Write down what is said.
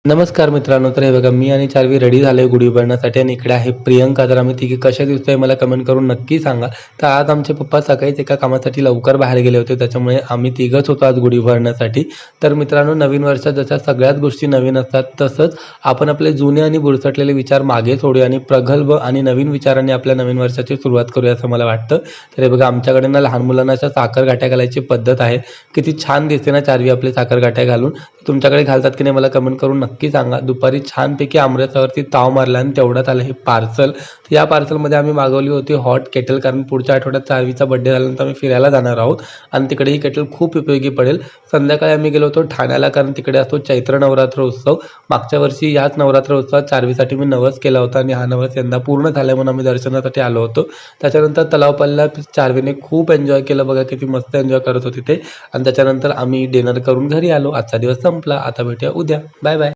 नमस्कार मित्रांनो, तर हे बघा मी आणि चार्वी रेडी झालोय गुढी उभारण्यासाठी आणि इकडे आहे प्रियंका. तर आम्ही तिघी कशा दिसतोय मला कमेंट करून नक्की सांगा. तर आज आमचे पप्पा सकाळीच एका कामासाठी लवकर बाहेर गेले होते, त्याच्यामुळे आम्ही तिघंच होतो आज गुढी उभारण्यासाठी. तर मित्रांनो, नवीन वर्षात जशा सगळ्याच गोष्टी नवीन असतात, तसंच आपण आपले जुने आणि बुरसटलेले विचार मागे सोडूया आणि प्रगल्भ आणि नवीन विचारांनी आपल्या नवीन वर्षाची सुरुवात करूया असं मला वाटतं. तर हे बघा आमच्याकडे ना लहान मुलांना अशा साखरगाठ्या घालायची पद्धत आहे. किती छान दिसते ना चार्वी आपली साखरगाठ्या घालून. तुमच्याकडे घालतात की नाही मला कमेंट करून नक्की सांगा. दुपारी छानपैकी आमरसावरती ताव मारला आणि तेवढ्यात आलं हे पार्सल. तर या पार्सलमध्ये आम्ही मागवली होती हॉट केटल, कारण पुढच्या आठवड्यात चार्वीचा बर्थडे झाल्यानंतर आम्ही फिरायला जाणार आहोत आणि तिकडे ही केटल खूप उपयोगी पडेल. संध्याकाळी आम्ही गेलो होतो ठाण्याला, कारण तिकडे असतो चैत्र नवरात्र उत्सव. मागच्या वर्षी याच नवरात्र उत्सवात चार्वीसाठी मी नवस केला होता आणि हा नवस यंदा पूर्ण झाला म्हणून आम्ही दर्शनासाठी आलो होतो. त्याच्यानंतर तलाव पल्ला चार्वीने खूप एन्जॉय केलं. बघा किती मस्त एन्जॉय करत होती ते. आणि त्याच्यानंतर आम्ही डिनर करून घरी आलो. आजचा दिवस संपला. आता भेटूया उद्या. Bye bye.